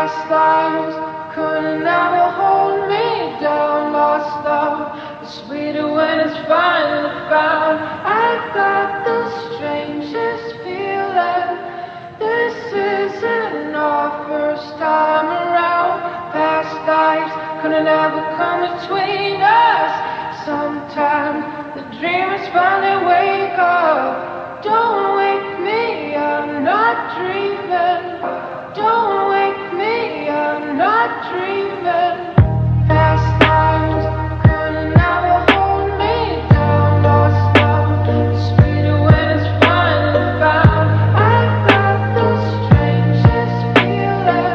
Past lives couldn't ever hold me down. Lost love is sweeter when it's finally found. I got the strangest feeling. This isn't our first time around. Past lives couldn't ever come between us. Sometimes the dreamers finally wake up. Don't wake me, I'm not dreaming. Don't wake me, I'm not dreaming.